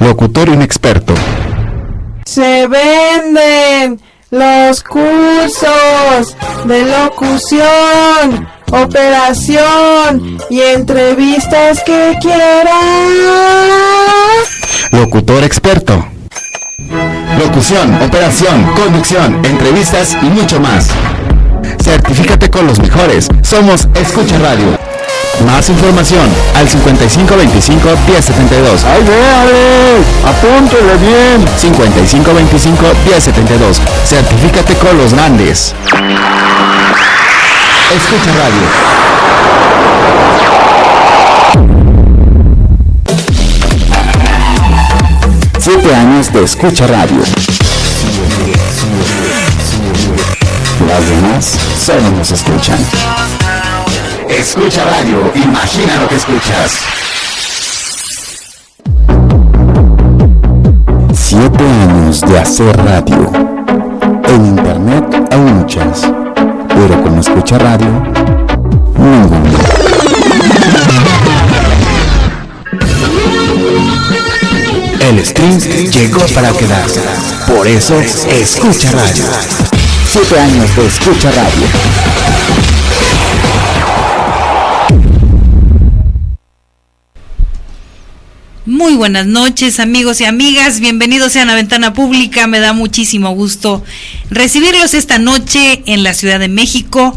locutor inexperto. Se venden los cursos de locución, operación y entrevistas que quieras. Locutor experto. Locución, operación, conducción, entrevistas y mucho más. Certifícate con los mejores. Somos Escucha Radio. Más información al 5525-1072. ¡Ay, véale! ¡Apúntele bien! 5525-1072. Certifícate con los grandes. Escucha Radio. Siete años de Escucha Radio. Las demás solo nos escuchan. Escucha Radio, imagina lo que escuchas. 7 años de hacer radio. En internet hay muchas, pero como Escucha Radio, ninguna. El stream llegó para quedarse. Por eso, Escucha Radio. 7 años de Escucha Radio. Muy buenas noches, amigos y amigas, bienvenidos sean a Ventana Pública. Me da muchísimo gusto recibirlos esta noche en la Ciudad de México,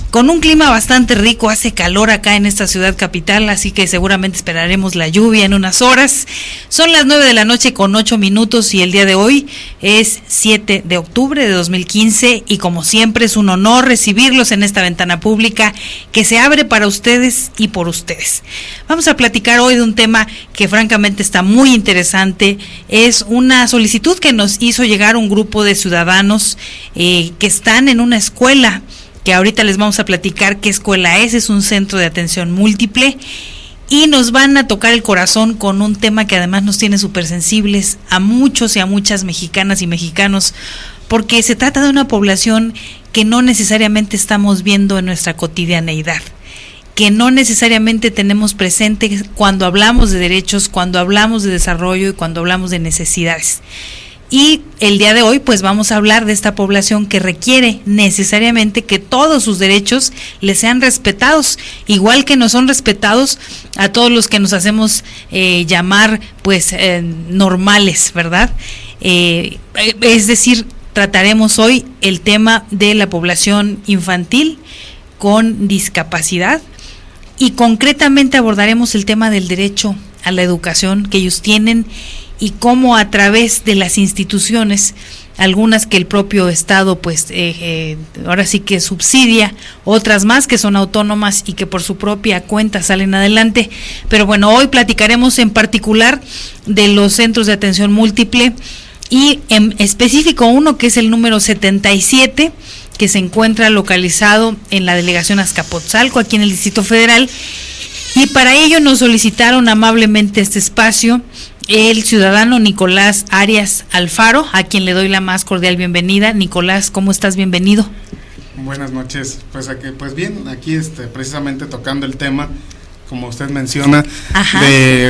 con un clima bastante rico. Hace calor acá en esta ciudad capital, así que seguramente esperaremos la lluvia en unas horas. Son las 9 de la noche con 8 minutos y el día de hoy es 7 de octubre de 2015 y como siempre es un honor recibirlos en esta Ventana Pública que se abre para ustedes y por ustedes. Vamos a platicar hoy de un tema que francamente está muy interesante. Es una solicitud que nos hizo llegar un grupo de ciudadanos que están en una escuela, que ahorita les vamos a platicar qué escuela es un centro de atención múltiple, y nos van a tocar el corazón con un tema que además nos tiene súper sensibles a muchos y a muchas mexicanas y mexicanos, porque se trata de una población que no necesariamente estamos viendo en nuestra cotidianeidad, que no necesariamente tenemos presente cuando hablamos de derechos, cuando hablamos de desarrollo y cuando hablamos de necesidades. Y el día de hoy pues vamos a hablar de esta población que requiere necesariamente que todos sus derechos les sean respetados, igual que nos son respetados a todos los que nos hacemos llamar pues normales, ¿verdad? Es decir, trataremos hoy el tema de la población infantil con discapacidad y concretamente abordaremos el tema del derecho a la educación que ellos tienen y cómo a través de las instituciones, algunas que el propio Estado pues ahora sí que subsidia, otras más que son autónomas y que por su propia cuenta salen adelante. Pero bueno, hoy platicaremos en particular de los centros de atención múltiple y en específico uno que es el número 77, que se encuentra localizado en la delegación Azcapotzalco, aquí en el Distrito Federal, y para ello nos solicitaron amablemente este espacio el ciudadano Nicolás Arias Alfaro, a quien le doy la más cordial bienvenida. Nicolás, ¿cómo estás? Bienvenido. Buenas noches, pues bien, aquí precisamente tocando el tema, como usted menciona,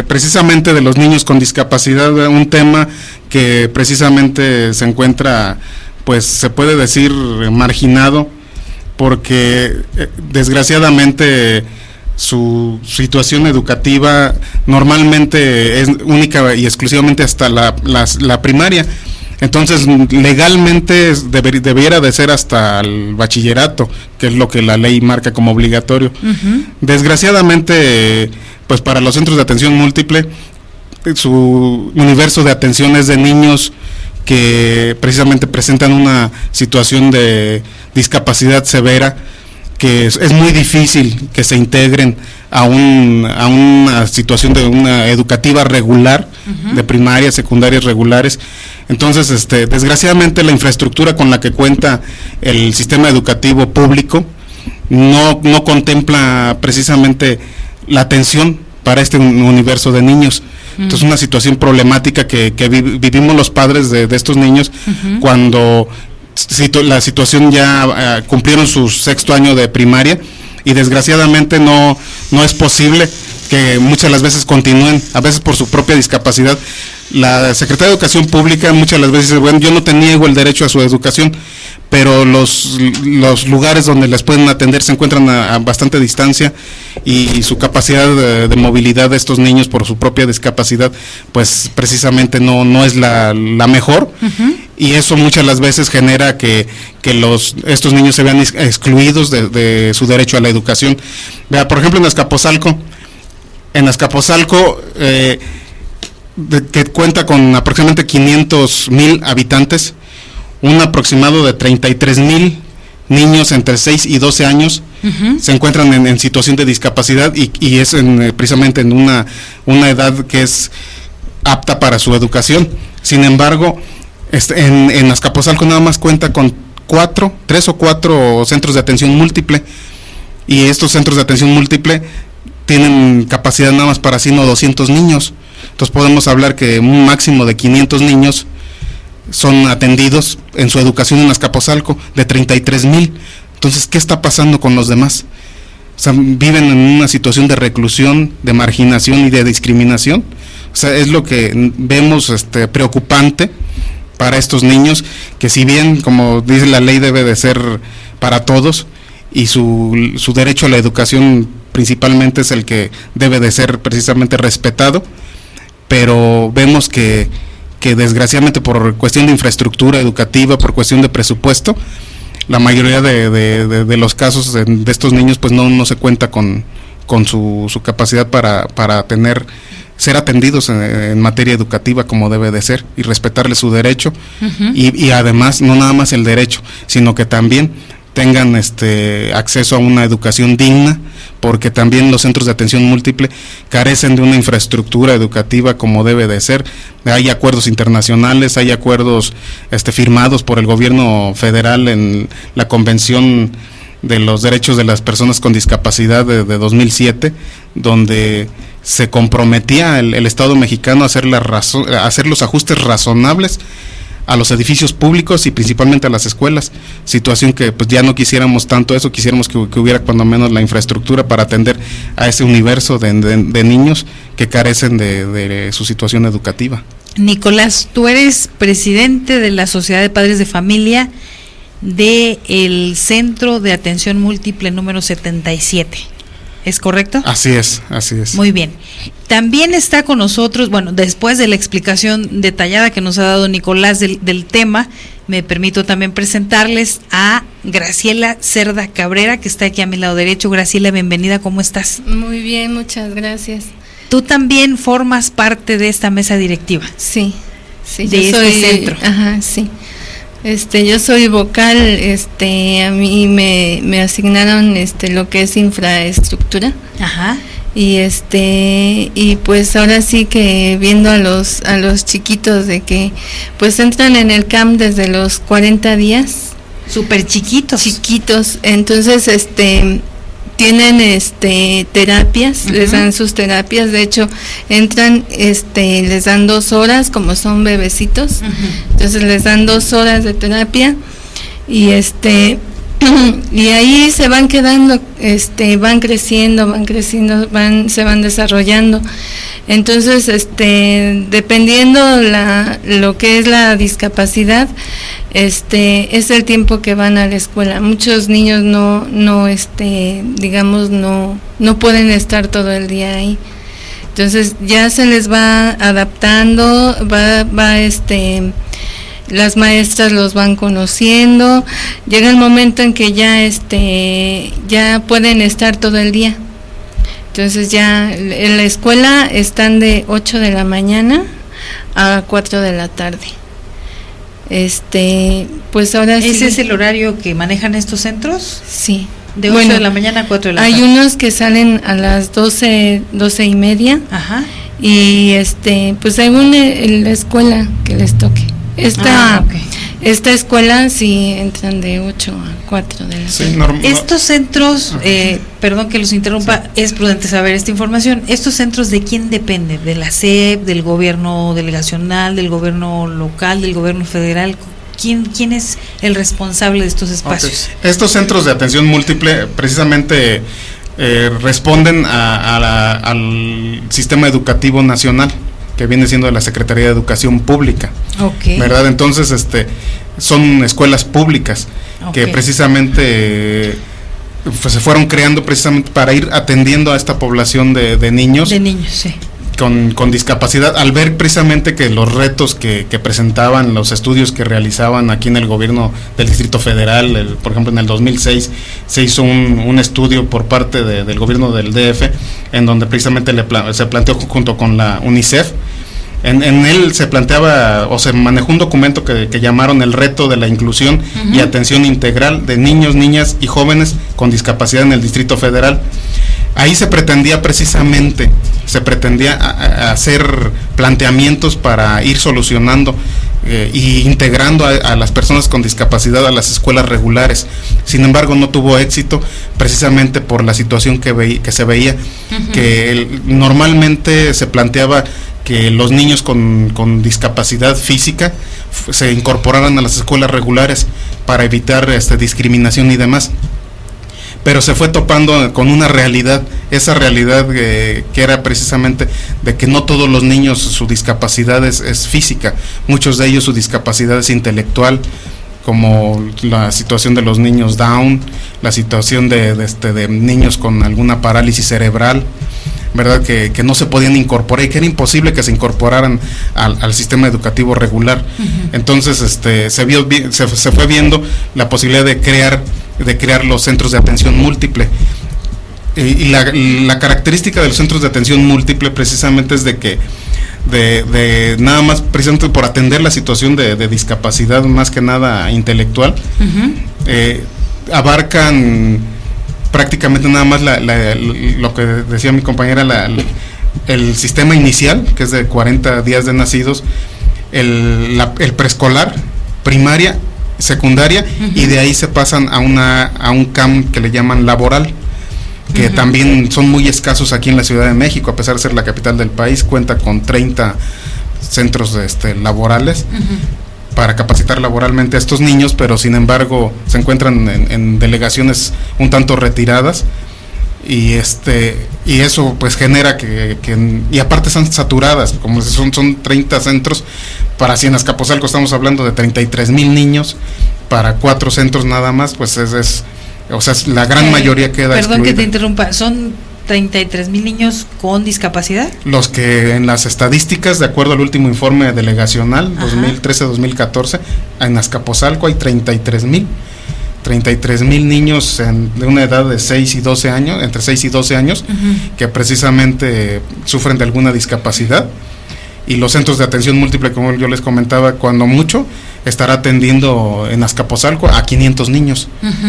precisamente de los niños con discapacidad, un tema que precisamente se encuentra, pues se puede decir, marginado, porque desgraciadamente su situación educativa normalmente es única y exclusivamente hasta la primaria. Entonces legalmente debiera de ser hasta el bachillerato, que es lo que la ley marca como obligatorio. Uh-huh. Desgraciadamente, pues para los centros de atención múltiple, su universo de atención es de niños que precisamente presentan una situación de discapacidad severa, que es muy difícil que se integren a una situación de una educativa regular, uh-huh, de primaria, secundarias regulares. Entonces, desgraciadamente la infraestructura con la que cuenta el sistema educativo público no contempla precisamente la atención para este universo de niños. Uh-huh. Entonces, una situación problemática que vivimos los padres de estos niños, uh-huh, cuando la situación ya cumplieron su 6º año de primaria y desgraciadamente no es posible que muchas de las veces continúen, a veces por su propia discapacidad. La Secretaría de Educación Pública muchas de las veces dice, bueno, yo no te niego el derecho a su educación, pero los lugares donde les pueden atender se encuentran a bastante distancia, y su capacidad de movilidad de estos niños por su propia discapacidad, pues precisamente no es la mejor. Y eso muchas de las veces genera que estos niños se vean excluidos de su derecho a la educación. Vea, por ejemplo, en Azcapotzalco, que cuenta con aproximadamente 500,000 habitantes, un aproximado de 33,000 niños entre 6 y 12 años se encuentran en situación de discapacidad, y es precisamente en una edad que es apta para su educación. Sin embargo, en Azcapotzalco nada más cuenta con 3 o 4 centros de atención múltiple, y estos centros de atención múltiple tienen capacidad nada más para 100 o 200 niños. Entonces podemos hablar que un máximo de 500 niños son atendidos en su educación en Azcapotzalco, de 33,000. Entonces, ¿qué está pasando con los demás? O sea, viven en una situación de reclusión, de marginación y de discriminación. O sea, es lo que vemos preocupante para estos niños, que si bien, como dice la ley, debe de ser para todos, y su derecho a la educación principalmente es el que debe de ser precisamente respetado, pero vemos que desgraciadamente por cuestión de infraestructura educativa, por cuestión de presupuesto, la mayoría de los casos de estos niños pues no se cuenta con su capacidad para ser atendidos en materia educativa como debe de ser, y respetarles su derecho, y además no nada más el derecho, sino que también tengan acceso a una educación digna, porque también los centros de atención múltiple carecen de una infraestructura educativa como debe de ser. Hay acuerdos internacionales, hay acuerdos firmados por el gobierno federal en la Convención de los Derechos de las Personas con Discapacidad de 2007, donde se comprometía el Estado mexicano a hacer los ajustes razonables a los edificios públicos y principalmente a las escuelas, situación que pues ya no quisiéramos tanto eso, quisiéramos que hubiera cuando menos la infraestructura para atender a ese universo de niños que carecen de su situación educativa. Nicolás, tú eres presidente de la Sociedad de Padres de Familia del Centro de Atención Múltiple número 77. ¿Es correcto? Así es. Muy bien. También está con nosotros, bueno, después de la explicación detallada que nos ha dado Nicolás del tema, me permito también presentarles a Graciela Cerda Cabrera, que está aquí a mi lado derecho. Graciela, bienvenida, ¿cómo estás? Muy bien, muchas gracias. Tú también formas parte de esta mesa directiva. Sí, de yo este soy, centro. Ajá, sí. Yo soy vocal, a mí me asignaron lo que es infraestructura. Ajá. Y pues ahora sí que viendo a los chiquitos de que pues entran en el CAM desde los 40 días. Súper chiquitos. Entonces tienen terapias, les dan sus terapias, de hecho entran, les dan 2 horas, como son bebecitos, entonces les dan 2 horas de terapia, y y ahí se van quedando, van creciendo, se van desarrollando. Entonces, dependiendo lo que es la discapacidad, es el tiempo que van a la escuela. Muchos niños no pueden estar todo el día ahí. Entonces, ya se les va adaptando, las maestras los van conociendo, llega el momento en que ya pueden estar todo el día. Entonces ya en la escuela están de 8 de la mañana a 4 de la tarde. Pues ahora sí. ¿Ese es el horario que manejan estos centros? Sí. De 8 de la mañana a 4 de la tarde. Hay unos que salen a las 12:30. Ajá. Y pues según la escuela que les toque. Esta escuela sí entran de 8 a 4 de la tarde. Estos centros, perdón que los interrumpa, sí. Es prudente saber esta información. ¿Estos centros de quién dependen? ¿De la SEP, del gobierno delegacional, del gobierno local, del gobierno federal? ¿Quién es el responsable de estos espacios? Okay. Estos centros de atención múltiple precisamente responden al sistema educativo nacional, que viene siendo de la Secretaría de Educación Pública, ¿verdad? Entonces, son escuelas públicas que precisamente pues, se fueron creando precisamente para ir atendiendo a esta población de niños. De niños, sí. Con discapacidad, al ver precisamente que los retos que presentaban, los estudios que realizaban aquí en el gobierno del Distrito Federal, por ejemplo en el 2006 se hizo un estudio por parte del gobierno del DF, en donde precisamente se planteó junto con la UNICEF. En él se planteaba o se manejó un documento que llamaron el reto de la inclusión y atención integral de niños, niñas y jóvenes con discapacidad en el Distrito Federal. Ahí se pretendía hacer planteamientos para ir solucionando e integrando a las personas con discapacidad a las escuelas regulares. Sin embargo, no tuvo éxito precisamente por la situación que se veía, que normalmente se planteaba que los niños con discapacidad física se incorporaran a las escuelas regulares para evitar discriminación y demás. Pero se fue topando con una realidad, esa realidad que era precisamente de que no todos los niños su discapacidad es física, muchos de ellos su discapacidad es intelectual, como la situación de los niños Down, la situación de niños con alguna parálisis cerebral, ¿verdad? Que no se podían incorporar y que era imposible que se incorporaran al sistema educativo regular. Entonces se fue viendo la posibilidad de crear los centros de atención múltiple. Y la característica de los centros de atención múltiple precisamente es de que de nada más precisamente por atender la situación de discapacidad más que nada intelectual, abarcan prácticamente nada más lo que decía mi compañera, el sistema inicial, que es de 40 días de nacidos, el preescolar, primaria, secundaria, y de ahí se pasan a un camp que le llaman laboral, que también son muy escasos aquí en la Ciudad de México, a pesar de ser la capital del país. Cuenta con 30 centros laborales para capacitar laboralmente a estos niños, pero sin embargo se encuentran en delegaciones un tanto retiradas, y eso pues genera que y aparte están saturadas, como son 30 centros. Para si en Azcapotzalco estamos hablando de 33,000 niños, para 4 centros nada más, pues o sea, la gran mayoría queda perdón excluida. Que te interrumpa, ¿son 33,000 niños con discapacidad? Los que en las estadísticas, de acuerdo al último informe delegacional 2013-2014, en Azcapotzalco hay 33,000 niños de una edad de 6 y 12 años, entre 6 y 12 años, que precisamente sufren de alguna discapacidad. Y los centros de atención múltiple, como yo les comentaba, cuando mucho estará atendiendo en Azcapotzalco a 500 niños.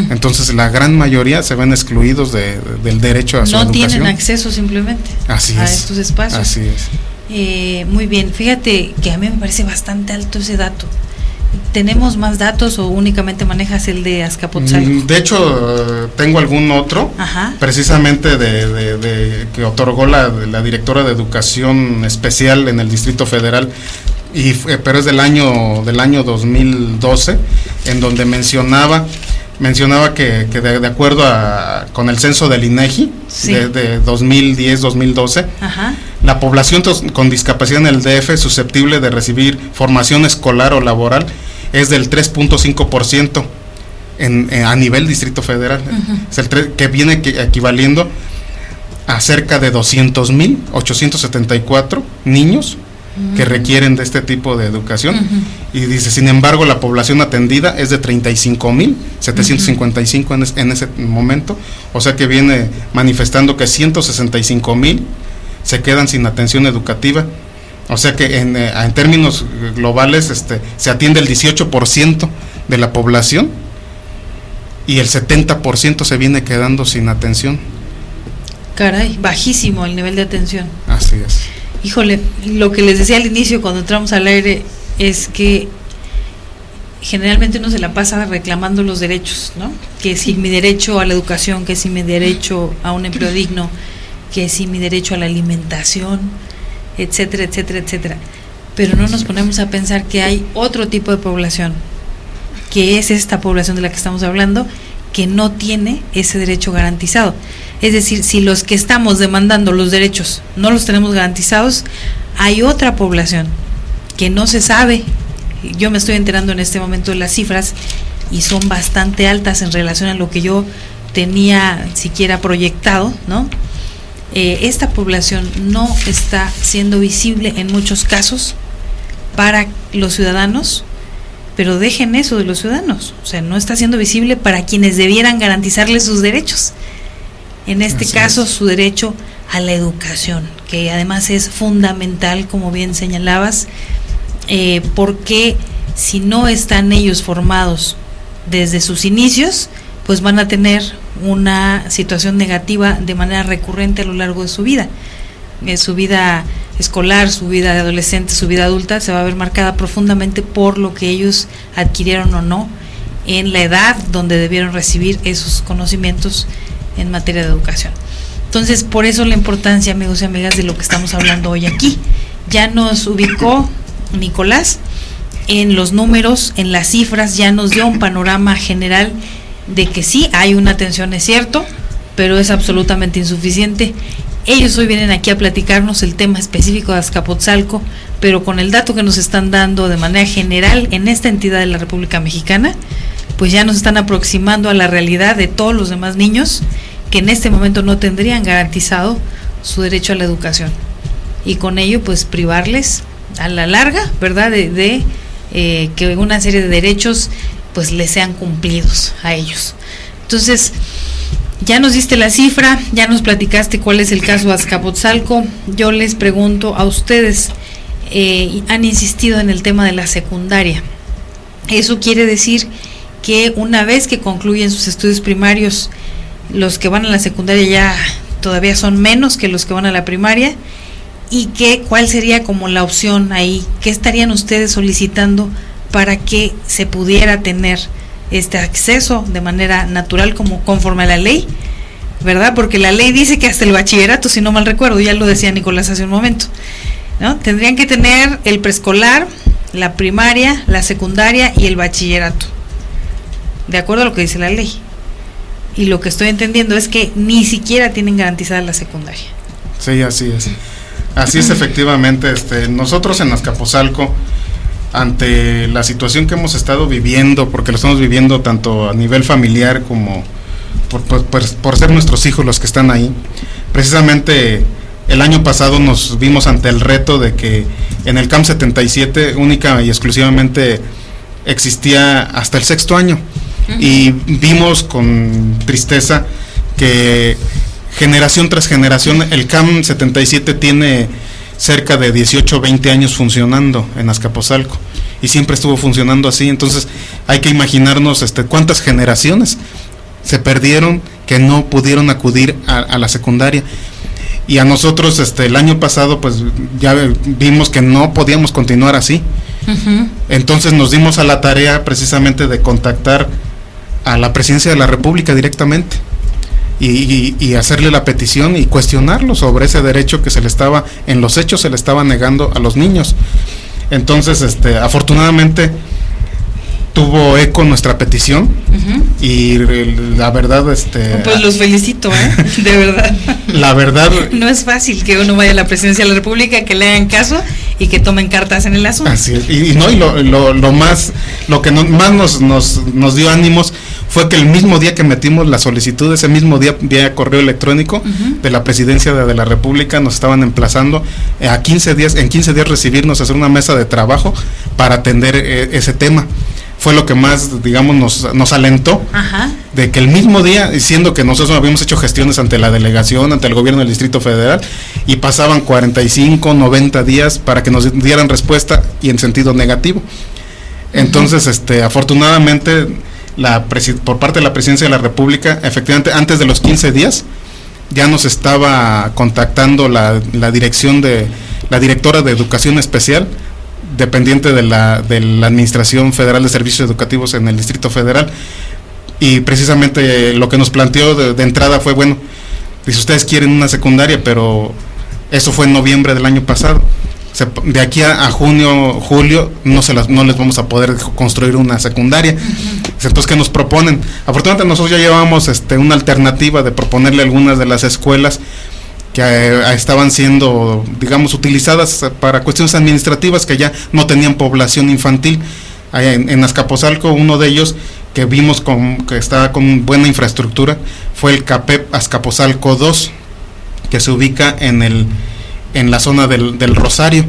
Entonces la gran mayoría se ven excluidos del derecho a su educación. No tienen acceso simplemente a estos espacios. Así es. Muy bien, fíjate que a mí me parece bastante alto ese dato. ¿Tenemos más datos o únicamente manejas el de Azcapotzalco? De hecho, tengo algún otro, precisamente de que otorgó la directora de Educación Especial en el Distrito Federal, pero es del año 2012, en donde mencionaba que de acuerdo con el censo del INEGI de 2010-2012, la población con discapacidad en el DF susceptible de recibir formación escolar o laboral es del 3.5% a nivel Distrito Federal, es que viene equivaliendo a cerca de 200,874 niños que requieren de este tipo de educación. Y dice, sin embargo, la población atendida es de 35,755 en ese momento, o sea que viene manifestando que 165,000 se quedan sin atención educativa. O sea que en términos globales se atiende el 18% de la población y el 70% se viene quedando sin atención. Caray, bajísimo el nivel de atención. Así es. Híjole, lo que les decía al inicio cuando entramos al aire es que generalmente uno se la pasa reclamando los derechos, ¿no? Que si mi derecho a la educación, que si mi derecho a un empleo digno, que si mi derecho a la alimentación, etcétera, etcétera, etcétera. Pero no nos ponemos a pensar que hay otro tipo de población, que es esta población de la que estamos hablando, que no tiene ese derecho garantizado. Es decir, si los que estamos demandando los derechos no los tenemos garantizados, hay otra población que no se sabe. Yo me estoy enterando en este momento de las cifras y son bastante altas en relación a lo que yo tenía siquiera proyectado, ¿no? Esta población no está siendo visible en muchos casos para los ciudadanos, pero dejen eso de los ciudadanos, o sea, no está siendo visible para quienes debieran garantizarles sus derechos. En este caso, su derecho a la educación, que además es fundamental, como bien señalabas, porque si no están ellos formados desde sus inicios, pues van a tener una situación negativa de manera recurrente a lo largo de su vida escolar, su vida de adolescente, su vida adulta, se va a ver marcada profundamente por lo que ellos adquirieron o no en la edad donde debieron recibir esos conocimientos en materia de educación. Entonces, por eso la importancia, amigos y amigas, de lo que estamos hablando hoy aquí. Ya nos ubicó Nicolás en los números, en las cifras, ya nos dio un panorama general de que sí hay una atención, es cierto, pero es absolutamente insuficiente. Ellos hoy vienen aquí a platicarnos el tema específico de Azcapotzalco, pero con el dato que nos están dando de manera general en esta entidad de la República Mexicana, pues ya nos están aproximando a la realidad de todos los demás niños que en este momento no tendrían garantizado su derecho a la educación, y con ello pues privarles a la larga, ¿verdad?, de que una serie de derechos pues les sean cumplidos a ellos. Entonces, ya nos diste la cifra, ya nos platicaste cuál es el caso de Azcapotzalco. Yo les pregunto a ustedes, han insistido en el tema de la secundaria. Eso quiere decir que una vez que concluyen sus estudios primarios, los que van a la secundaria ya todavía son menos que los que van a la primaria, y cuál sería como la opción ahí, qué estarían ustedes solicitando para que se pudiera tener este acceso de manera natural, como conforme a la ley, ¿verdad? Porque la ley dice que hasta el bachillerato, si no mal recuerdo, ya lo decía Nicolás hace un momento, ¿no? Tendrían que tener el preescolar, la primaria, la secundaria y el bachillerato, de acuerdo a lo que dice la ley. Y lo que estoy entendiendo es que ni siquiera tienen garantizada la secundaria. Sí, así es. Así es, efectivamente. Nosotros en Azcapotzalco, ante la situación que hemos estado viviendo, porque lo estamos viviendo tanto a nivel familiar como por ser nuestros hijos los que están ahí, precisamente el año pasado nos vimos ante el reto de que en el CAM 77 única y exclusivamente existía hasta el sexto año, y vimos con tristeza que generación tras generación, el CAM 77 tiene cerca de 18 o 20 años funcionando en Azcapotzalco, y siempre estuvo funcionando así. Entonces hay que imaginarnos cuántas generaciones se perdieron que no pudieron acudir a la secundaria. Y a nosotros el año pasado pues ya vimos que no podíamos continuar así. Entonces nos dimos a la tarea precisamente de contactar a la Presidencia de la República directamente y hacerle la petición y cuestionarlo sobre ese derecho que en los hechos se le estaba negando a los niños. Entonces afortunadamente tuvo eco nuestra petición, y la verdad pues los felicito, de verdad. La verdad no es fácil que uno vaya a la Presidencia de la República, que le hagan caso y que tomen cartas en el asunto. Así es. Y lo que más nos dio ánimos fue que el mismo día que metimos la solicitud, ese mismo día vía correo electrónico de la Presidencia de la República, nos estaban emplazando en 15 días recibirnos, hacer una mesa de trabajo para atender ese tema. Fue lo que más, digamos, nos alentó, de que el mismo día, siendo que nosotros habíamos hecho gestiones ante la delegación, ante el gobierno del Distrito Federal, y pasaban 45, 90 días para que nos dieran respuesta, y en sentido negativo. Entonces, afortunadamente, por parte de la Presidencia de la República, efectivamente, antes de los 15 días, ya nos estaba contactando la directora de Educación Especial, dependiente de la Administración Federal de Servicios Educativos en el Distrito Federal, y precisamente lo que nos planteó de entrada fue, bueno, dice, ustedes quieren una secundaria, pero eso fue en noviembre del año pasado, de aquí a junio, julio no les vamos a poder construir una secundaria, Entonces, ¿qué nos proponen? Afortunadamente nosotros ya llevamos una alternativa de proponerle a algunas de las escuelas que estaban siendo, digamos, utilizadas para cuestiones administrativas, que ya no tenían población infantil. En Azcapotzalco, uno de ellos que vimos que estaba con buena infraestructura fue el CAPEP Azcapotzalco 2, que se ubica en la zona del Rosario.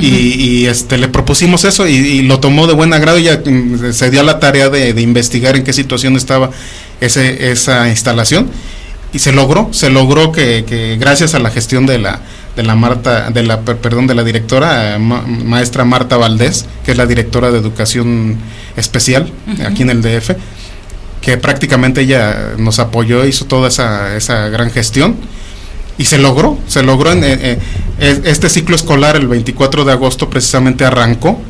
Y le propusimos eso y lo tomó de buen agrado, y ya se dio a la tarea de investigar en qué situación estaba esa instalación, y se logró que gracias a la gestión de la directora maestra Marta Valdés, que es la directora de educación especial aquí en el DF, que prácticamente ella nos apoyó, hizo toda esa gran gestión. Y se logró este ciclo escolar. El 24 de agosto precisamente arrancó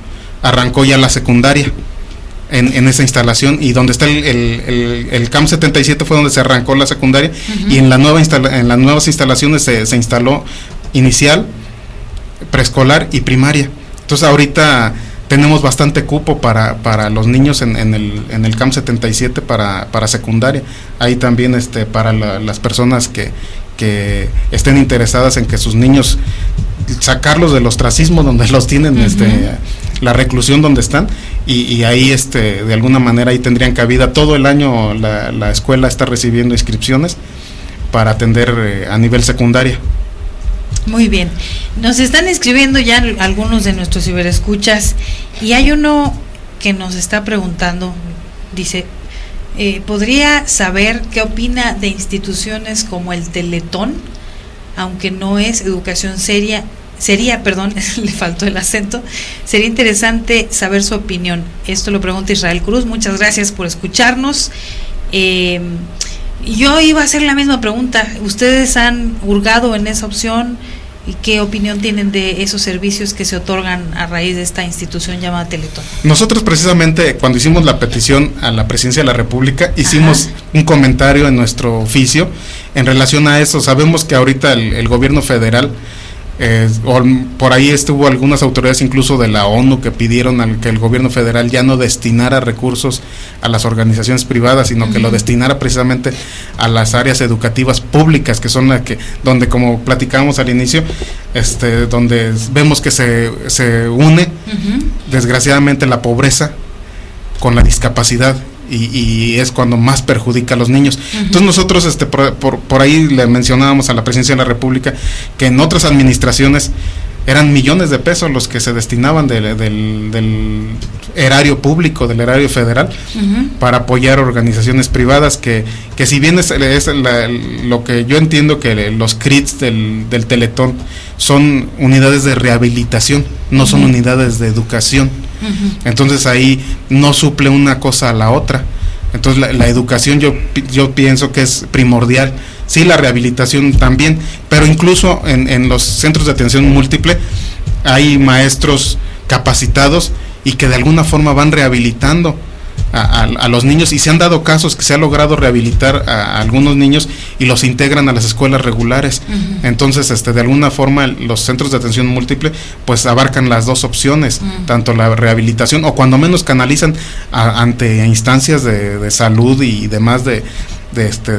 ya la secundaria en esa instalación, y donde está el CAM 77 fue donde se arrancó la secundaria, y en las nuevas instalaciones se instaló inicial, preescolar y primaria. Entonces ahorita tenemos bastante cupo para los niños en el CAM 77 para secundaria. Ahí también para las personas que estén interesadas en que sus niños, sacarlos del ostracismo donde los tienen, la reclusión donde están, y ahí de alguna manera ahí tendrían cabida. Todo el año la escuela está recibiendo inscripciones para atender a nivel secundaria. Muy bien, nos están escribiendo ya algunos de nuestros ciberescuchas, y hay uno que nos está preguntando, dice: ¿podría saber qué opina de instituciones como el Teletón, aunque no es educación seria, le faltó el acento? Sería interesante saber su opinión. Esto lo pregunta Israel Cruz. Muchas gracias por escucharnos. Yo iba a hacer la misma pregunta. ¿Ustedes han hurgado en esa opción? ¿Y qué opinión tienen de esos servicios que se otorgan a raíz de esta institución llamada Teletón? Nosotros precisamente cuando hicimos la petición a la Presidencia de la República hicimos un comentario en nuestro oficio en relación a eso. Sabemos que ahorita el gobierno federal, por ahí estuvo algunas autoridades incluso de la ONU que pidieron que el gobierno federal ya no destinara recursos a las organizaciones privadas, sino que lo destinara precisamente a las áreas educativas públicas, que son donde, como platicábamos al inicio, donde vemos que se une desgraciadamente la pobreza con la discapacidad, y es cuando más perjudica a los niños. Entonces nosotros por ahí le mencionábamos a la Presidencia de la República que en otras administraciones eran millones de pesos los que se destinaban del erario público, del erario federal, para apoyar organizaciones privadas que si bien es lo que yo entiendo, que los CRITs del Teletón son unidades de rehabilitación, no son unidades de educación. Entonces ahí no suple una cosa a la otra. Entonces la educación yo pienso que es primordial. Sí, la rehabilitación también, pero incluso en los centros de atención múltiple hay maestros capacitados y que de alguna forma van rehabilitando a los niños, y se han dado casos que se ha logrado rehabilitar a algunos niños y los integran a las escuelas regulares. Entonces de alguna forma los centros de atención múltiple pues abarcan las dos opciones, tanto la rehabilitación, o cuando menos canalizan ante instancias de salud y demás de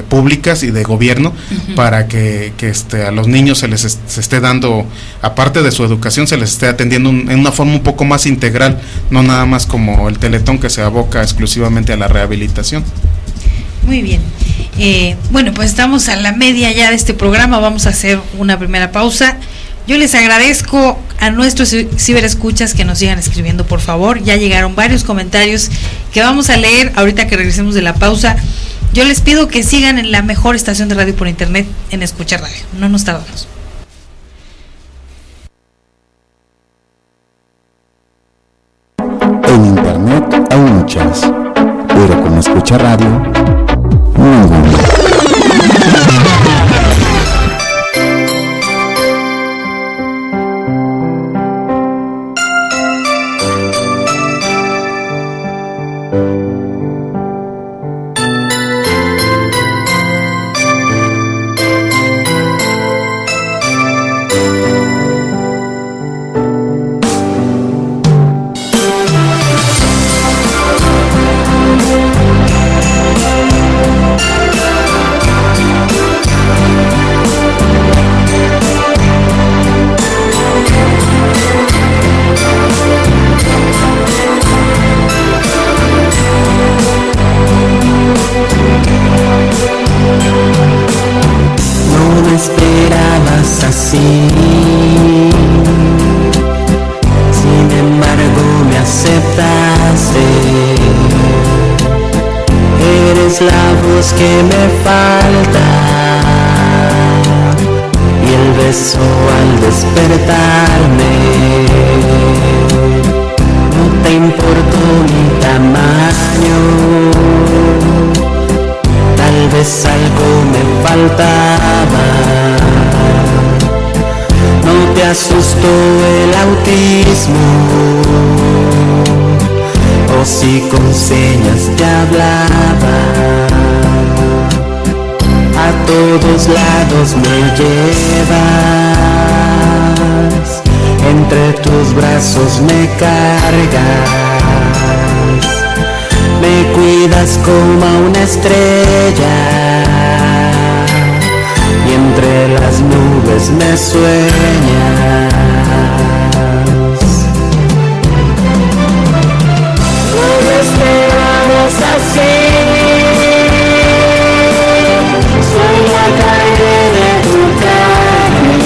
públicas y de gobierno, para que a los niños se esté dando, aparte de su educación, se les esté atendiendo en una forma un poco más integral, no nada más como el Teletón, que se aboca exclusivamente a la rehabilitación. Muy bien. Bueno, pues estamos a la media ya de este programa. Vamos a hacer una primera pausa. Yo les agradezco a nuestros ciberescuchas que nos sigan escribiendo, por favor. Ya llegaron varios comentarios que vamos a leer ahorita que regresemos de la pausa. Yo les pido que sigan en la mejor estación de radio por internet, en Escucha Radio. No nos tardamos. En internet hay muchas, pero con Escucha Radio, ninguna. besos que me faltan y el beso al despertarme. No te importó mi tamaño, tal vez algo me faltaba. No te asustó el autismo, o si con señas te hablaba. A todos lados me llevas, entre tus brazos me cargas, me cuidas como a una estrella y entre las nubes me sueñas. No me esperabas así, soy la carne de tu carne,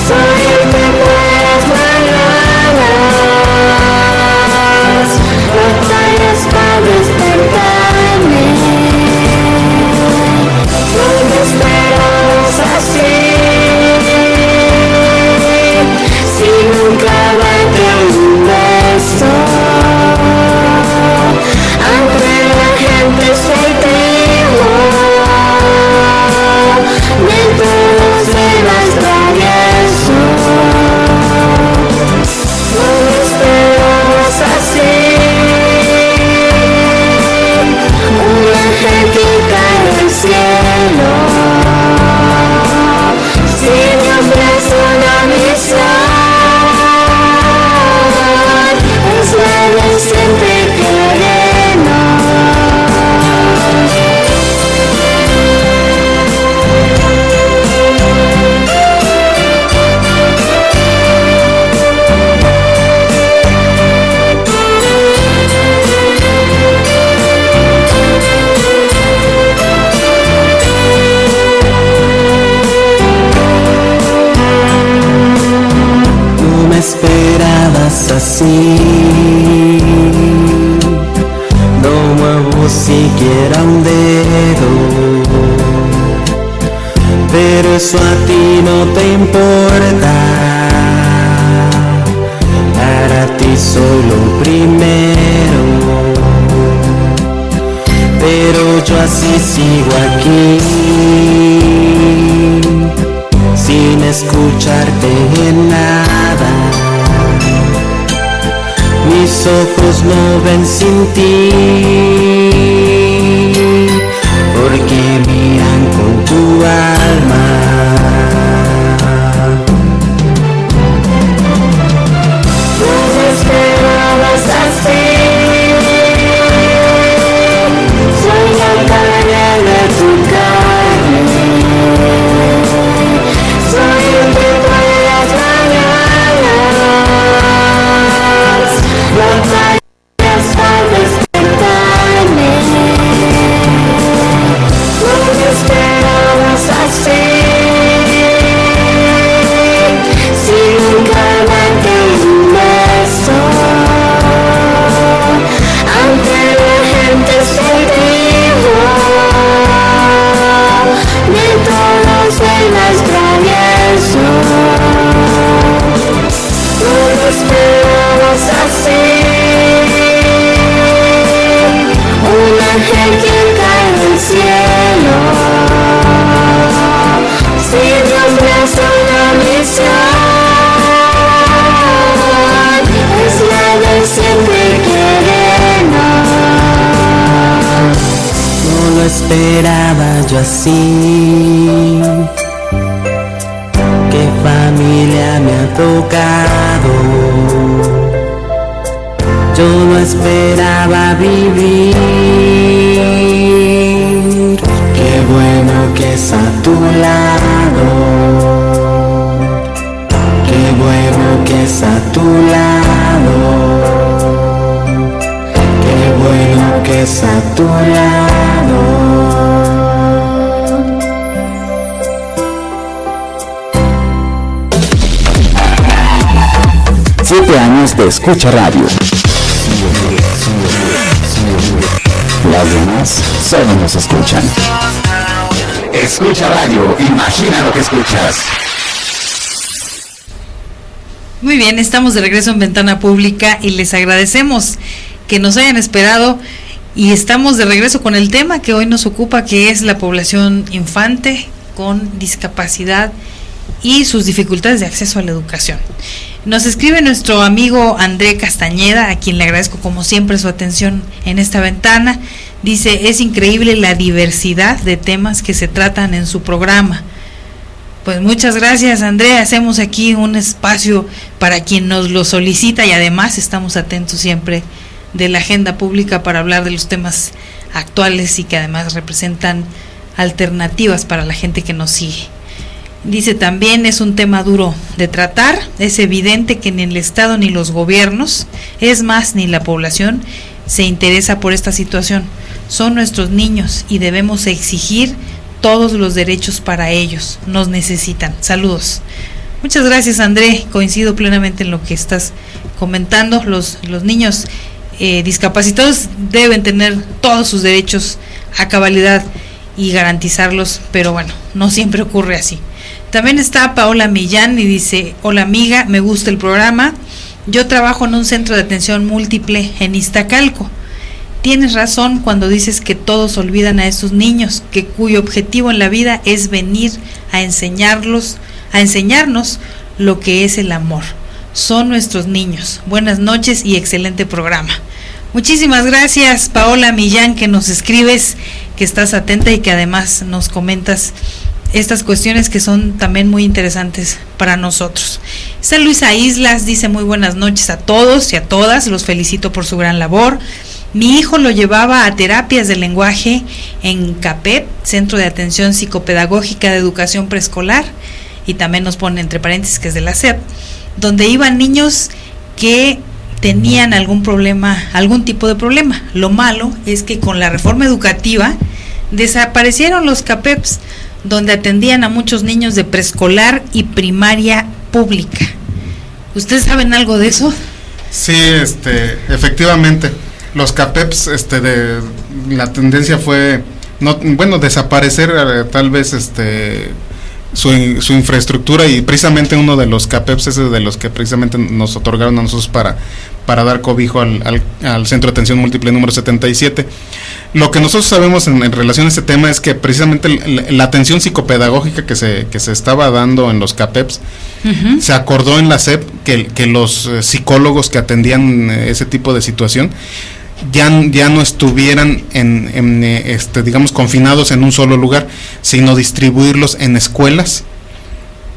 soy el que puedes mañanas, batallas para despertarme. No me esperabas así, si nunca darte un beso, aunque la gente soy trigo, de todos eras travieso. No me esperabas así, un ángel que cae del cielo. Si Dios me hace una misión, es la de siempre querernos. No me esperabas así, no muevo siquiera un dedo, pero eso a ti no te importa. Para ti soy lo primero, pero yo así sigo aquí, sin escucharte en nada. Mis ojos no ven sin ti, porque miran con tu alma. No me esperabas así, soy la carne de tu carne, soy el que puedas mañanas, batallas al despertarme. No me esperabas así, si nunca darte un beso, aunque la gente soy trigo, de todos eras travieso. No me esperabas así, un ángel que cae del cielo. Si Dios me hace una misión, es la de siempre querernos. No lo esperaba yo así, qué familia me ha tocado. Yo no esperaba vivir, qué bueno que es a tu lado, qué bueno que es a tu lado, qué bueno que es a tu lado. 7 años de Escucha Radio. Las demás solo nos escuchan. Escucha radio, imagina lo que escuchas. Muy bien, estamos de regreso en Ventana Pública y les agradecemos que nos hayan esperado y estamos de regreso con el tema que hoy nos ocupa, que es la población infante con discapacidad y sus dificultades de acceso a la educación. Nos escribe nuestro amigo André Castañeda, a quien le agradezco como siempre su atención en esta ventana. Dice, es increíble la diversidad de temas que se tratan en su programa. Pues muchas gracias, André. Hacemos aquí un espacio para quien nos lo solicita y además estamos atentos siempre de la agenda pública para hablar de los temas actuales y que además representan alternativas para la gente que nos sigue. Dice también, es un tema duro de tratar, es evidente que ni el Estado ni los gobiernos, es más, ni la población, se interesa por esta situación. Son nuestros niños y debemos exigir todos los derechos para ellos, nos necesitan. Saludos. Muchas gracias, André, coincido plenamente en lo que estás comentando. Los niños discapacitados deben tener todos sus derechos a cabalidad y garantizarlos, pero bueno, no siempre ocurre así. También está Paola Millán y dice, hola amiga, me gusta el programa, yo trabajo en un centro de atención múltiple en Iztacalco. Tienes razón cuando dices que todos olvidan a estos niños, que cuyo objetivo en la vida es venir a enseñarnos lo que es el amor. Son nuestros niños. Buenas noches y excelente programa. Muchísimas gracias, Paola Millán, que nos escribes, que estás atenta y que además nos comentas estas cuestiones que son también muy interesantes para nosotros. Está Luisa Islas, dice muy buenas noches a todos y a todas, los felicito por su gran labor. Mi hijo lo llevaba a terapias de lenguaje en CAPEP, Centro de Atención Psicopedagógica de Educación Preescolar, y también nos pone entre paréntesis que es de la SEP, donde iban niños que tenían algún problema, algún tipo de problema. Lo malo es que con la reforma educativa desaparecieron los CAPEPs, donde atendían a muchos niños de preescolar y primaria pública. ¿Ustedes saben algo de eso? Sí, efectivamente. Los CAPEPs, la tendencia fue, desaparecer tal vez su infraestructura, y precisamente uno de los CAPEPs es de los que precisamente nos otorgaron a nosotros para dar cobijo al Centro de Atención Múltiple número 77. Lo que nosotros sabemos en relación a este tema es que precisamente la atención psicopedagógica que se estaba dando en los CAPEPs, uh-huh, se acordó en la SEP que los psicólogos que atendían ese tipo de situación ya no estuvieran digamos confinados en un solo lugar, sino distribuirlos en escuelas,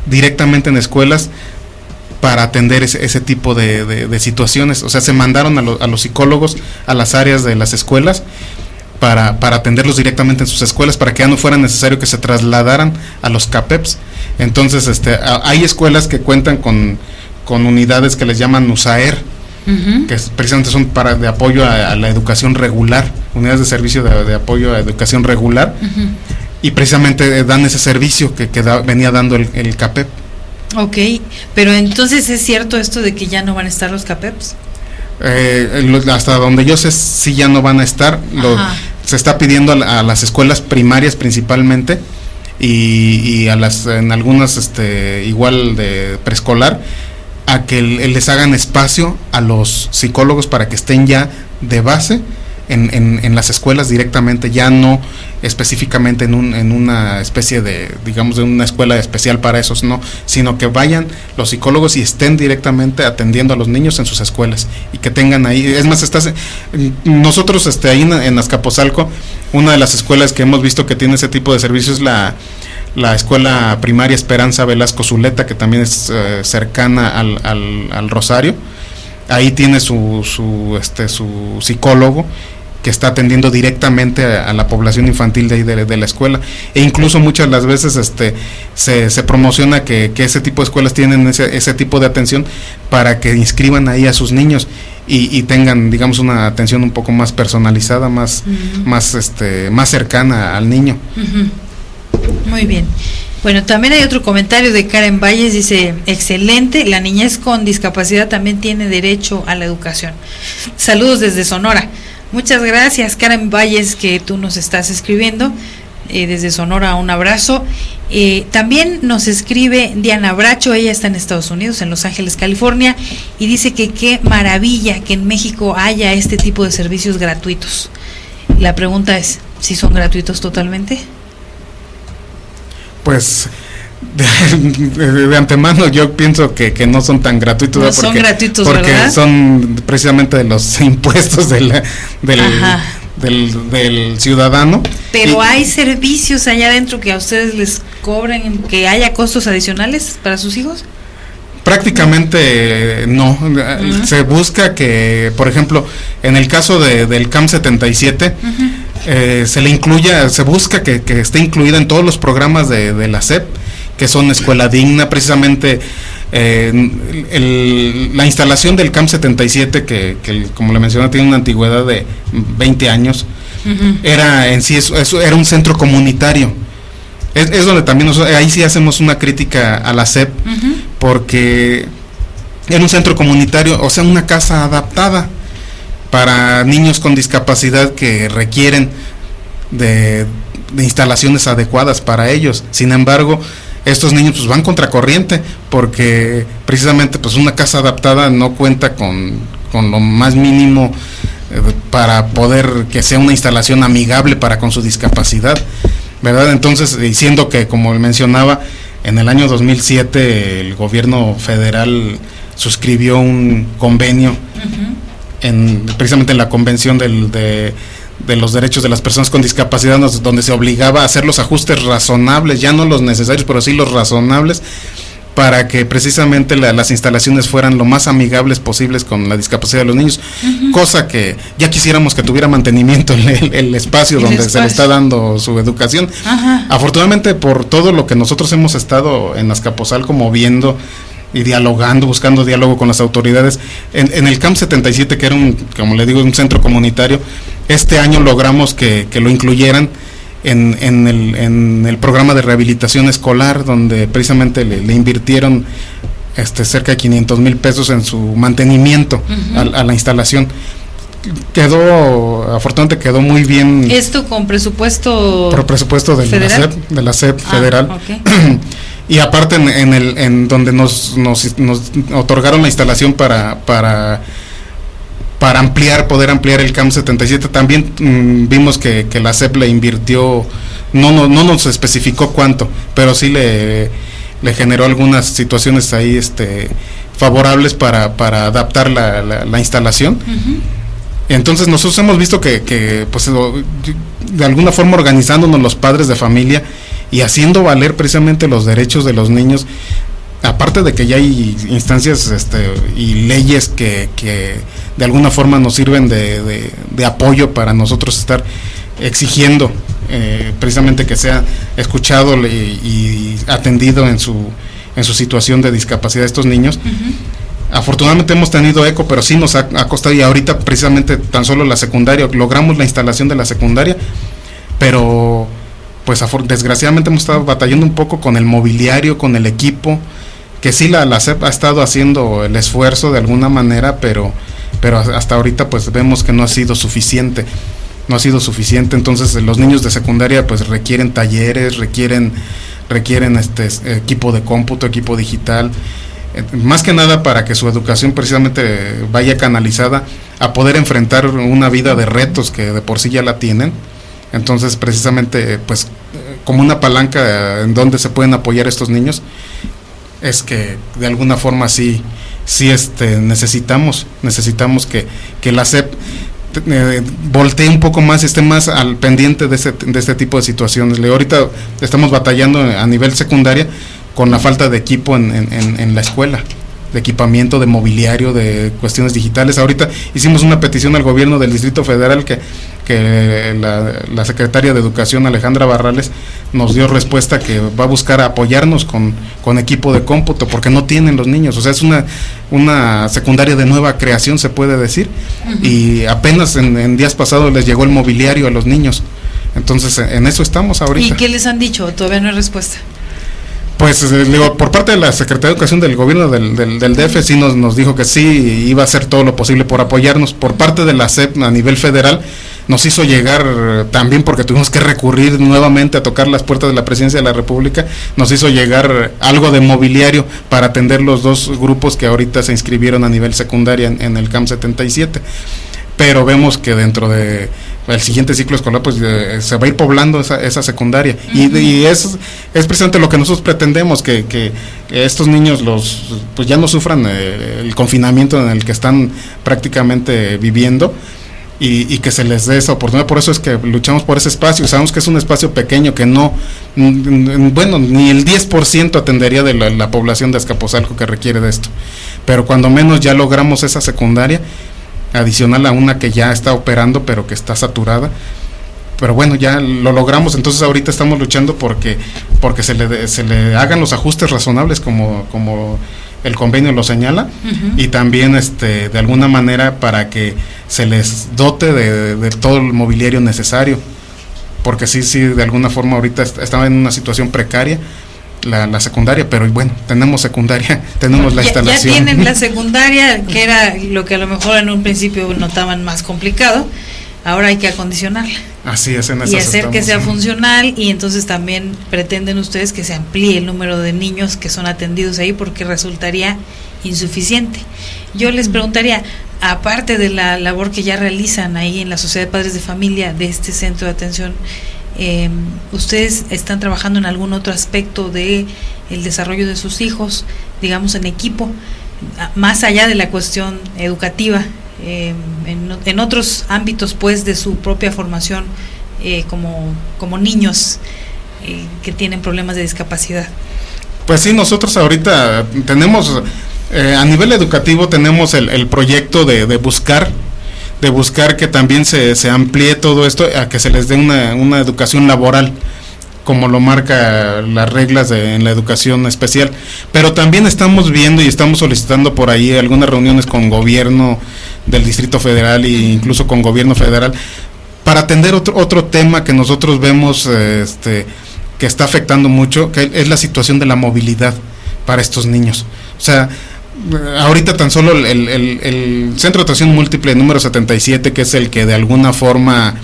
directamente en escuelas, para atender ese tipo de situaciones. O sea, se mandaron a los psicólogos a las áreas de las escuelas para atenderlos directamente en sus escuelas, para que ya no fuera necesario que se trasladaran a los CAPEPs. Entonces, hay escuelas que cuentan con unidades que les llaman USAER, uh-huh, que precisamente son de apoyo a la educación regular, unidades de servicio de apoyo a educación regular, uh-huh, y precisamente dan ese servicio que venía dando el CAPEP. Ok, pero entonces ¿es cierto esto de que ya no van a estar los CAPEPs? Hasta donde yo sé, sí ya no van a estar. Se está pidiendo a las escuelas primarias principalmente y en algunas igual de preescolar, a que les hagan espacio a los psicólogos para que estén ya de base en las escuelas directamente, ya no específicamente en una especie de, digamos, de una escuela especial para esos, no, sino que vayan los psicólogos y estén directamente atendiendo a los niños en sus escuelas y que tengan ahí. Es más, nosotros ahí en Azcapotzalco, una de las escuelas que hemos visto que tiene ese tipo de servicios es la escuela primaria Esperanza Velasco Zuleta, que también es cercana al Rosario. Ahí tiene su psicólogo que está atendiendo directamente a la población infantil de ahí de la escuela, e incluso muchas de las veces se promociona que ese tipo de escuelas tienen ese tipo de atención para que inscriban ahí a sus niños y tengan, digamos, una atención un poco más personalizada, más cercana al niño. Uh-huh. Muy bien. Bueno, también hay otro comentario de Karen Valles, dice, excelente, la niñez con discapacidad también tiene derecho a la educación. Saludos desde Sonora. Muchas gracias, Karen Valles, que tú nos estás escribiendo desde Sonora, un abrazo. También nos escribe Diana Bracho, ella está en Estados Unidos, en Los Ángeles, California, y dice que qué maravilla que en México haya este tipo de servicios gratuitos. La pregunta es, ¿si son gratuitos totalmente? Pues de antemano yo pienso que no son tan gratuitos, no son gratuitos, porque ¿verdad? son precisamente de los impuestos del ciudadano. Pero hay servicios allá adentro que a ustedes les cobren, que haya costos adicionales para sus hijos. Prácticamente no. Se busca que, por ejemplo, en el caso del CAM 77, se le incluya, se busca que esté incluida en todos los programas de la SEP, que son Escuela Digna, precisamente la instalación del CAM 77, que como le mencioné, tiene una antigüedad de 20 años, era en sí, eso era un centro comunitario. Es donde también ahí sí hacemos una crítica a la SEP, porque era un centro comunitario, o sea, una casa adaptada para niños con discapacidad que requieren de instalaciones adecuadas para ellos. Sin embargo, estos niños pues van contracorriente, porque precisamente pues una casa adaptada no cuenta con lo más mínimo para poder que sea una instalación amigable para con su discapacidad, ¿verdad? Entonces, diciendo que, como mencionaba, en el año 2007 el gobierno federal suscribió un convenio precisamente en la Convención de los Derechos de las Personas con Discapacidad, donde se obligaba a hacer los ajustes razonables, ya no los necesarios, pero sí los razonables, para que precisamente las instalaciones fueran lo más amigables posibles con la discapacidad de los niños, cosa que ya quisiéramos que tuviera mantenimiento el espacio donde se le está dando su educación. Afortunadamente, por todo lo que nosotros hemos estado en Azcapotzalco moviendo y dialogando, buscando diálogo con las autoridades, en el CAM 77, que era como le digo, un centro comunitario, este año logramos que lo incluyeran en el programa de rehabilitación escolar, donde precisamente le invirtieron cerca de 500,000 pesos en su mantenimiento a la instalación. Afortunadamente quedó muy bien. ¿Esto con presupuesto? Por presupuesto de la SEP federal. Okay. Y aparte en donde nos otorgaron la instalación para poder ampliar el CAM 77, también vimos que la SEP le invirtió, no nos especificó cuánto, pero sí le generó algunas situaciones ahí favorables para adaptar la instalación. Entonces nosotros hemos visto que pues de alguna forma, organizándonos los padres de familia y haciendo valer precisamente los derechos de los niños, aparte de que ya hay instancias y leyes que de alguna forma nos sirven de apoyo para nosotros estar exigiendo precisamente que sea escuchado y atendido en su situación de discapacidad de estos niños. Afortunadamente hemos tenido eco, pero sí nos ha costado, y ahorita precisamente tan solo la secundaria, logramos la instalación de la secundaria, pero pues desgraciadamente hemos estado batallando un poco con el mobiliario, con el equipo, que sí la SEP ha estado haciendo el esfuerzo de alguna manera, pero hasta ahorita pues vemos que no ha sido suficiente. Entonces los niños de secundaria pues requieren talleres, requieren equipo de cómputo, equipo digital, más que nada para que su educación precisamente vaya canalizada a poder enfrentar una vida de retos que de por sí ya la tienen. Entonces precisamente pues como una palanca en donde se pueden apoyar estos niños, es que de alguna forma sí necesitamos que la SEP voltee un poco más, esté más al pendiente de este tipo de situaciones. Ahorita estamos batallando a nivel secundaria con la falta de equipo en la escuela, de equipamiento, de mobiliario, de cuestiones digitales. Ahorita hicimos una petición al gobierno del Distrito Federal que la secretaria de Educación, Alejandra Barrales, nos dio respuesta que va a buscar apoyarnos con equipo de cómputo, porque no tienen los niños. O sea, es una secundaria de nueva creación, se puede decir, y apenas en días pasados les llegó el mobiliario a los niños. Entonces en eso estamos ahorita. ¿Y qué les han dicho? Todavía no hay respuesta. Pues digo, por parte de la Secretaría de Educación del gobierno del DF sí nos dijo que sí iba a hacer todo lo posible por apoyarnos. Por parte de la SEP a nivel federal nos hizo llegar también, porque tuvimos que recurrir nuevamente a tocar las puertas de la Presidencia de la República, nos hizo llegar algo de mobiliario para atender los 2 grupos que ahorita se inscribieron a nivel secundaria en el CAM 77. Pero vemos que dentro de el siguiente ciclo escolar pues se va a ir poblando esa secundaria. Y es precisamente lo que nosotros pretendemos, que estos niños pues ya no sufran el confinamiento en el que están prácticamente viviendo, y que se les dé esa oportunidad. Por eso es que luchamos por ese espacio. Sabemos que es un espacio pequeño que no, bueno, ni el 10% atendería de la población de Azcapotzalco que requiere de esto, pero cuando menos ya logramos esa secundaria adicional a una que ya está operando pero que está saturada. Pero bueno, ya lo logramos. Entonces ahorita estamos luchando porque se le hagan los ajustes razonables como el convenio lo señala, y también de alguna manera para que se les dote de todo el mobiliario necesario, porque sí de alguna forma ahorita estaba en una situación precaria la secundaria, pero bueno, tenemos secundaria, tenemos la instalación. Ya tienen la secundaria, que era lo que a lo mejor en un principio notaban más complicado. Ahora hay que acondicionarla. Así es, en y hacer que sea funcional, y entonces también pretenden ustedes que se amplíe el número de niños que son atendidos ahí, porque resultaría insuficiente. Yo les preguntaría, aparte de la labor que ya realizan ahí en la Sociedad de Padres de Familia de este centro de atención, ¿ustedes están trabajando en algún otro aspecto de el desarrollo de sus hijos, digamos en equipo, más allá de la cuestión educativa? En otros ámbitos pues de su propia formación como niños que tienen problemas de discapacidad. Pues sí, nosotros ahorita tenemos a nivel educativo tenemos el proyecto de buscar que también se amplíe todo esto, a que se les dé una educación laboral, como lo marca las reglas en la educación especial. Pero también estamos viendo y estamos solicitando por ahí algunas reuniones con gobierno del Distrito Federal e incluso con gobierno federal, para atender otro tema que nosotros vemos que está afectando mucho, que es la situación de la movilidad para estos niños. O sea, ahorita tan solo el Centro de Atención Múltiple número 77, que es el que de alguna forma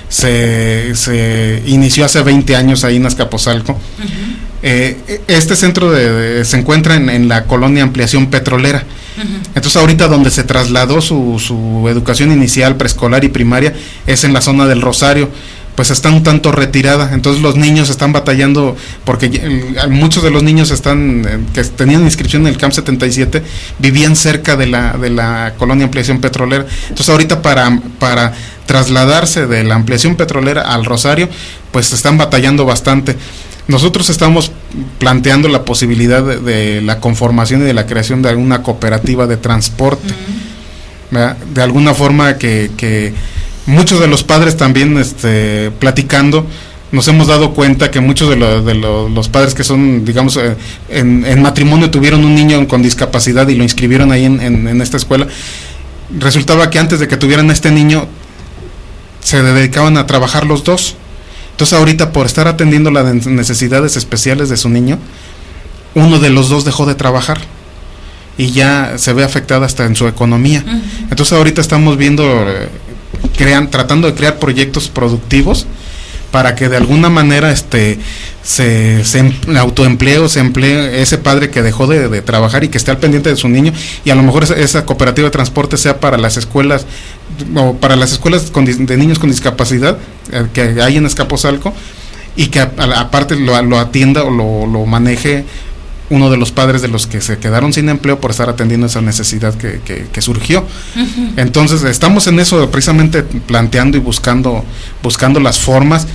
se inició hace 20 años ahí en Azcapotzalco. Este centro se encuentra en la colonia Ampliación Petrolera. Entonces ahorita donde se trasladó su educación inicial, preescolar y primaria es en la zona del Rosario, pues está un tanto retirada. Entonces los niños están batallando, porque muchos de los niños que tenían inscripción en el CAM 77 vivían cerca de la colonia Ampliación Petrolera. Entonces ahorita para trasladarse de la Ampliación Petrolera al Rosario, pues están batallando bastante. Nosotros estamos planteando la posibilidad de la conformación y de la creación de alguna cooperativa de transporte, ¿verdad? De alguna forma que muchos de los padres también platicando nos hemos dado cuenta que muchos de los padres que son, digamos, en matrimonio tuvieron un niño con discapacidad y lo inscribieron ahí en esta escuela. Resultaba que antes de que tuvieran este niño se dedicaban a trabajar los dos. Entonces ahorita, por estar atendiendo las necesidades especiales de su niño, uno de los dos dejó de trabajar y ya se ve afectada hasta en su economía. Entonces ahorita estamos viendo, tratando de crear proyectos productivos para que de alguna manera se autoemplee o se emplee ese padre que dejó de trabajar y que esté al pendiente de su niño, y a lo mejor esa cooperativa de transporte sea para las escuelas o para las escuelas de niños con discapacidad que hay en Azcapotzalco, y que aparte lo atienda o lo maneje uno de los padres de los que se quedaron sin empleo por estar atendiendo esa necesidad que surgió. Entonces estamos en eso, precisamente planteando y buscando las formas.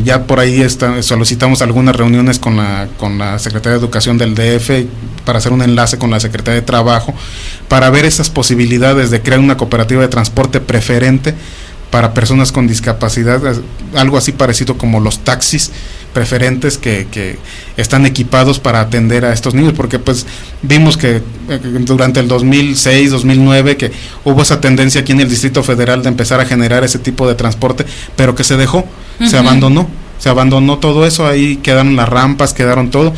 Ya por ahí solicitamos algunas reuniones con la Secretaría de Educación del DF para hacer un enlace con la Secretaría de Trabajo, para ver esas posibilidades de crear una cooperativa de transporte preferente para personas con discapacidad, algo así parecido como los taxis preferentes que están equipados para atender a estos niños, porque pues vimos que durante el 2006, 2009 que hubo esa tendencia aquí en el Distrito Federal de empezar a generar ese tipo de transporte, pero que se dejó, se abandonó todo eso, ahí quedaron las rampas, quedaron todo.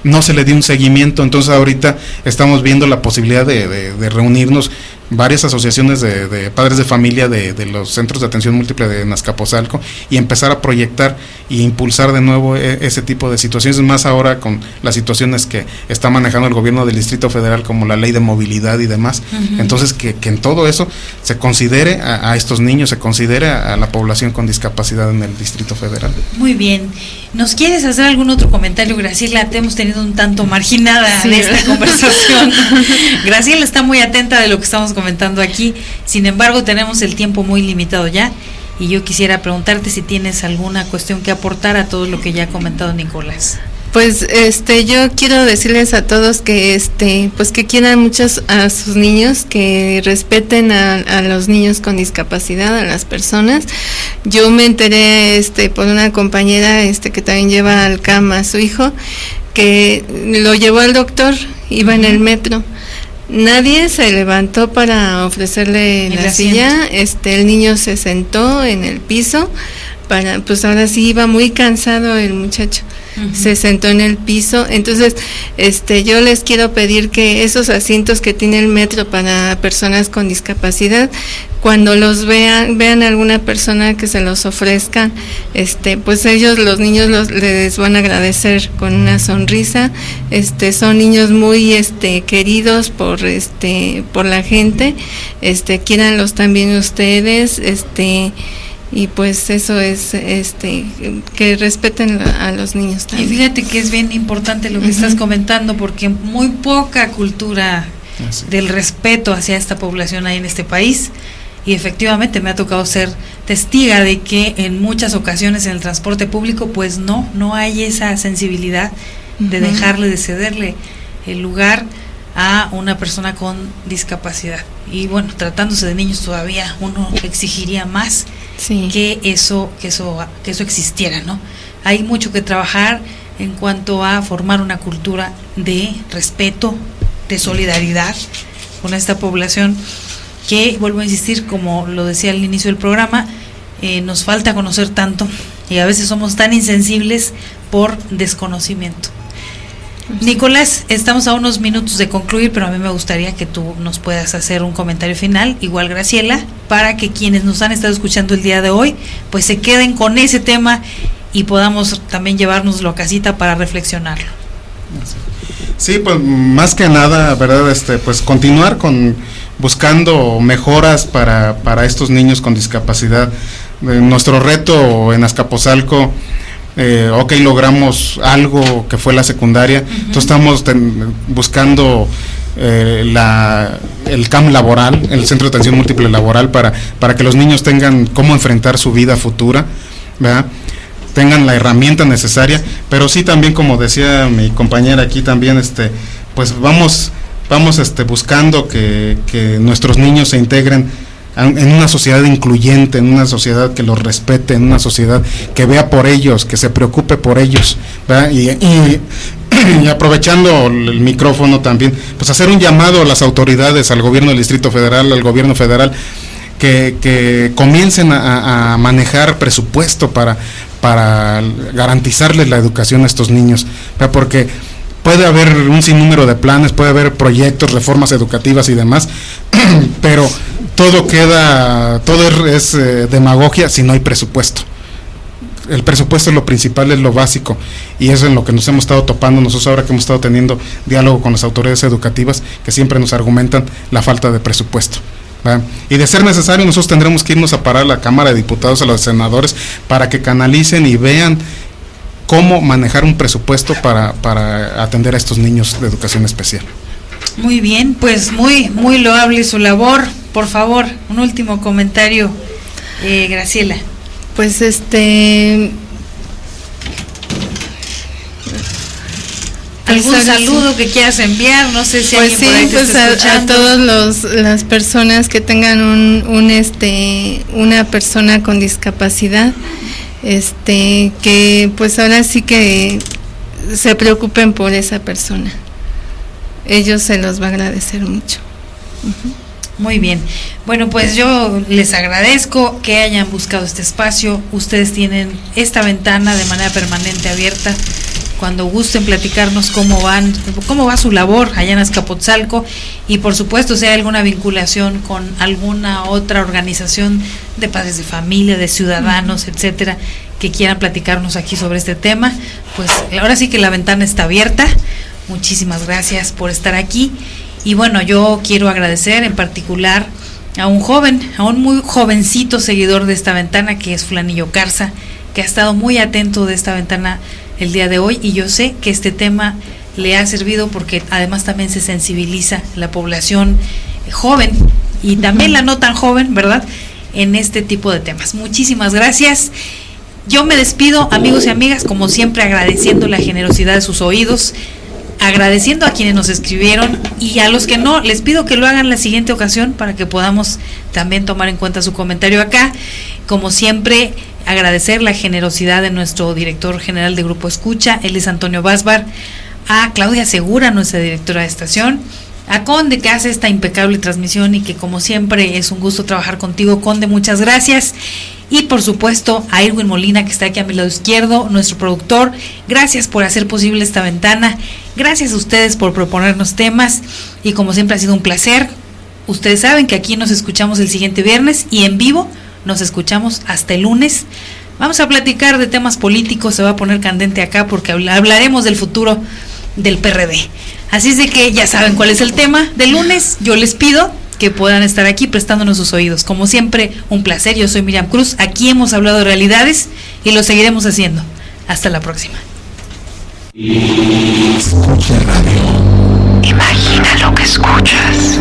no se le dio un seguimiento. Entonces ahorita estamos viendo la posibilidad de reunirnos varias asociaciones de padres de familia de los centros de atención múltiple de Azcapotzalco y empezar a proyectar e impulsar de nuevo ese tipo de situaciones, más ahora con las situaciones que está manejando el gobierno del Distrito Federal, como la ley de movilidad y demás. Entonces que en todo eso se considere a estos niños, se considere a la población con discapacidad en el Distrito Federal. Muy bien. ¿Nos quieres hacer algún otro comentario, Graciela? Te hemos tenido un tanto marginada de esta conversación. Graciela está muy atenta de lo que estamos comentando aquí, sin embargo tenemos el tiempo muy limitado ya, y yo quisiera preguntarte si tienes alguna cuestión que aportar a todo lo que ya ha comentado Nicolás. Pues yo quiero decirles a todos que pues que quieran mucho a sus niños, que respeten a los niños con discapacidad, a las personas. Yo me enteré por una compañera que también lleva al CAM a su hijo, que lo llevó al doctor, iba en el metro. Nadie se levantó para ofrecerle la silla, el niño se sentó en el piso, pues ahora sí iba muy cansado el muchacho. Se sentó en el piso. Entonces yo les quiero pedir que esos asientos que tiene el metro para personas con discapacidad, cuando los vean a alguna persona que se los ofrezcan, pues ellos, los niños, les van a agradecer con una sonrisa. Son niños muy queridos por la gente. Quiéranlos también ustedes, y pues eso es que respeten a los niños también. Y fíjate que es bien importante lo que estás comentando, porque muy poca cultura del respeto hacia esta población hay en este país, y efectivamente me ha tocado ser testiga de que en muchas ocasiones en el transporte público pues no hay esa sensibilidad de dejarle, de cederle el lugar a una persona con discapacidad. Y bueno, tratándose de niños todavía uno exigiría más que eso existiera, ¿no? Hay mucho que trabajar en cuanto a formar una cultura de respeto, de solidaridad con esta población que, vuelvo a insistir, como lo decía al inicio del programa, nos falta conocer tanto y a veces somos tan insensibles por desconocimiento. Nicolás, estamos a unos minutos de concluir, pero a mí me gustaría que tú nos puedas hacer un comentario final, igual Graciela, para que quienes nos han estado escuchando el día de hoy, pues se queden con ese tema y podamos también llevárnoslo a casita para reflexionarlo. Sí, pues más que nada, ¿verdad? Pues continuar buscando mejoras para estos niños con discapacidad. Nuestro reto en Azcapotzalco, logramos algo que fue la secundaria, entonces estamos buscando el CAM laboral, el Centro de Atención Múltiple Laboral, para que los niños tengan cómo enfrentar su vida futura, ¿verdad? Tengan la herramienta necesaria, pero sí también, como decía mi compañera aquí también, pues vamos buscando que nuestros niños se integren en una sociedad incluyente, en una sociedad que los respete, en una sociedad que vea por ellos, que se preocupe por ellos, ¿verdad? Y aprovechando el micrófono también, pues hacer un llamado a las autoridades, al gobierno del Distrito Federal, al gobierno federal, que comiencen a manejar presupuesto para garantizarles la educación a estos niños, ¿verdad? Porque puede haber un sinnúmero de planes, puede haber proyectos, reformas educativas y demás, pero todo es demagogia si no hay presupuesto. El presupuesto es lo principal, es lo básico, y eso es en lo que nos hemos estado topando nosotros ahora que hemos estado teniendo diálogo con las autoridades educativas, que siempre nos argumentan la falta de presupuesto, ¿verdad? Y de ser necesario, nosotros tendremos que irnos a parar a la Cámara de Diputados, a los senadores, para que canalicen y vean cómo manejar un presupuesto para atender a estos niños de educación especial. Muy bien, pues muy loable su labor. Por favor, un último comentario, Graciela. Pues ¿algún saludo que quieras enviar? No sé si alguien por ahí te está escuchando. A todas las personas que tengan una persona con discapacidad, que pues ahora sí que se preocupen por esa persona. Ellos se los va a agradecer mucho. Muy bien. Bueno, pues yo les agradezco que hayan buscado este espacio. Ustedes tienen esta ventana de manera permanente abierta cuando gusten platicarnos cómo va su labor allá en Azcapotzalco, y por supuesto si hay alguna vinculación con alguna otra organización de padres de familia, de ciudadanos, etcétera, que quieran platicarnos aquí sobre este tema, pues ahora sí que la ventana está abierta. Muchísimas gracias por estar aquí. Y bueno, yo quiero agradecer en particular a un muy jovencito seguidor de esta ventana, que es Fulanillo Carza, que ha estado muy atento de esta ventana el día de hoy, y yo sé que este tema le ha servido porque además también se sensibiliza la población joven y también la no tan joven, ¿verdad?, en este tipo de temas. Muchísimas gracias. Yo me despido, amigos y amigas, como siempre agradeciendo la generosidad de sus oídos, agradeciendo a quienes nos escribieron, y a los que no, les pido que lo hagan la siguiente ocasión para que podamos también tomar en cuenta su comentario acá. Como siempre, agradecer la generosidad de nuestro director general de Grupo Escucha, él es Antonio Basbar, a Claudia Segura, nuestra directora de estación, a Conde, que hace esta impecable transmisión y que como siempre es un gusto trabajar contigo, Conde, muchas gracias. Y por supuesto a Irwin Molina, que está aquí a mi lado izquierdo, nuestro productor. Gracias por hacer posible esta ventana, gracias a ustedes por proponernos temas, y como siempre ha sido un placer. Ustedes saben que aquí nos escuchamos el siguiente viernes, y en vivo nos escuchamos hasta el lunes. Vamos a platicar de temas políticos, se va a poner candente acá porque hablaremos del futuro del PRD. Así es de que ya saben cuál es el tema del lunes. Yo les pido que puedan estar aquí prestándonos sus oídos. Como siempre, un placer. Yo soy Miriam Cruz. Aquí hemos hablado de realidades y lo seguiremos haciendo. Hasta la próxima. Escucha Radio. Imagina lo que escuchas.